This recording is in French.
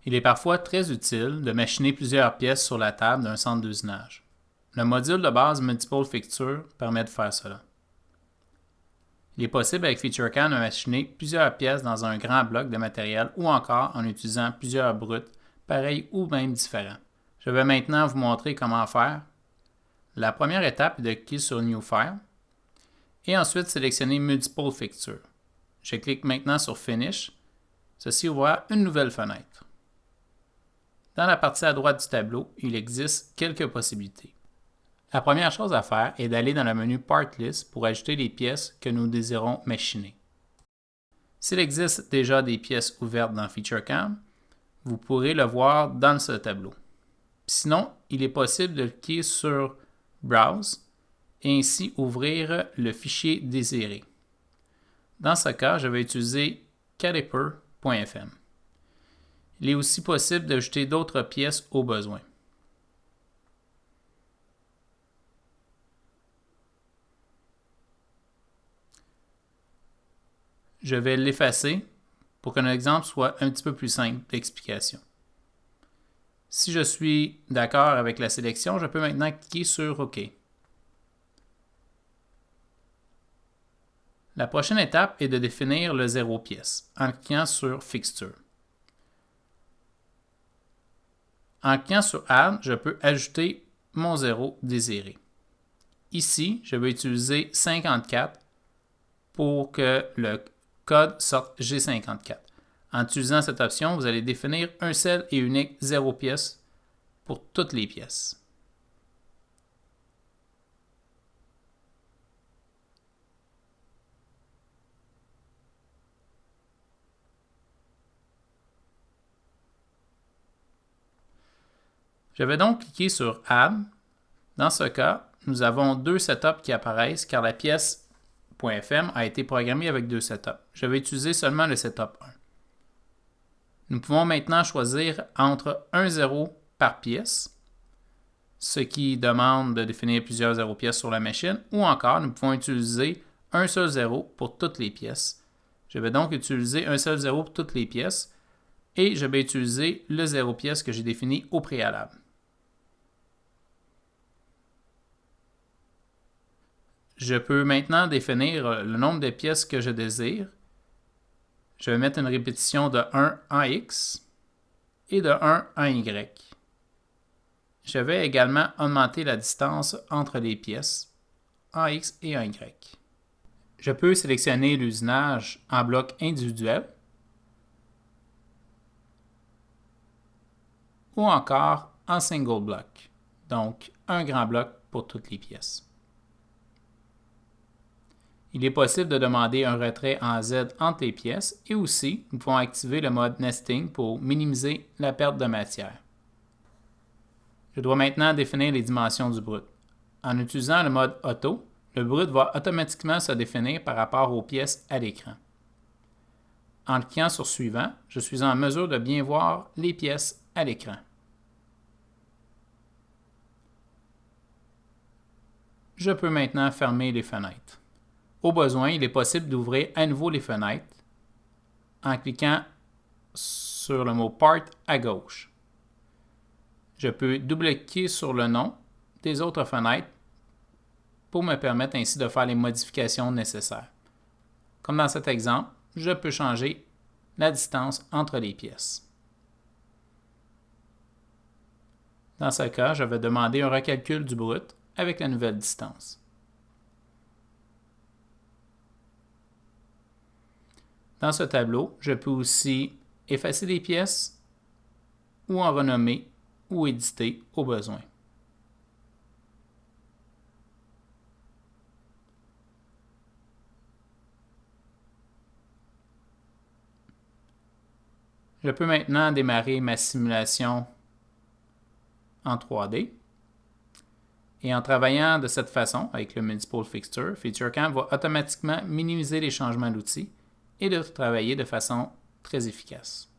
Il est parfois très utile de machiner plusieurs pièces sur la table d'un centre d'usinage. Le module de base Multiple Fixture permet de faire cela. Il est possible avec FeatureCAM de machiner plusieurs pièces dans un grand bloc de matériel ou encore en utilisant plusieurs bruts, pareils ou même différents. Je vais maintenant vous montrer comment faire. La première étape est de cliquer sur New File et ensuite sélectionner Multiple Fixture. Je clique maintenant sur Finish. Ceci ouvrira une nouvelle fenêtre. Dans la partie à droite du tableau, il existe quelques possibilités. La première chose à faire est d'aller dans le menu Part List pour ajouter les pièces que nous désirons machiner. S'il existe déjà des pièces ouvertes dans FeatureCAM, vous pourrez le voir dans ce tableau. Sinon, il est possible de cliquer sur Browse et ainsi ouvrir le fichier désiré. Dans ce cas, je vais utiliser caliper.fm. Il est aussi possible d'ajouter d'autres pièces au besoin. Je vais l'effacer pour que notre exemple soit un petit peu plus simple d'explication. Si je suis d'accord avec la sélection, je peux maintenant cliquer sur OK. La prochaine étape est de définir le 0 pièce en cliquant sur Fixture. En cliquant sur Add, je peux ajouter mon 0 désiré. Ici, je vais utiliser 54 pour que le code sorte G54. En utilisant cette option, vous allez définir un seul et unique 0 pièce pour toutes les pièces. Je vais donc cliquer sur Add. Dans ce cas, nous avons deux setups qui apparaissent car la pièce .fm a été programmée avec deux setups. Je vais utiliser seulement le setup 1. Nous pouvons maintenant choisir entre un 0 par pièce, ce qui demande de définir plusieurs 0 pièces sur la machine, ou encore nous pouvons utiliser un seul 0 pour toutes les pièces. Je vais donc utiliser un seul 0 pour toutes les pièces et je vais utiliser le 0 pièce que j'ai défini au préalable. Je peux maintenant définir le nombre de pièces que je désire. Je vais mettre une répétition de 1 en X et de 1 en Y. Je vais également augmenter la distance entre les pièces en X et en Y. Je peux sélectionner l'usinage en bloc individuel ou encore en single block, donc un grand bloc pour toutes les pièces. Il est possible de demander un retrait en Z entre les pièces et aussi, nous pouvons activer le mode Nesting pour minimiser la perte de matière. Je dois maintenant définir les dimensions du brut. En utilisant le mode Auto, le brut va automatiquement se définir par rapport aux pièces à l'écran. En cliquant sur Suivant, je suis en mesure de bien voir les pièces à l'écran. Je peux maintenant fermer les fenêtres. Au besoin, il est possible d'ouvrir à nouveau les fenêtres en cliquant sur le mot Part à gauche. Je peux double-cliquer sur le nom des autres fenêtres pour me permettre ainsi de faire les modifications nécessaires. Comme dans cet exemple, je peux changer la distance entre les pièces. Dans ce cas, je vais demander un recalcul du brut avec la nouvelle distance. Dans ce tableau, je peux aussi effacer des pièces ou en renommer ou éditer au besoin. Je peux maintenant démarrer ma simulation en 3D. Et en travaillant de cette façon, avec le Multiple Fixture, FeatureCAM va automatiquement minimiser les changements d'outils et de travailler de façon très efficace.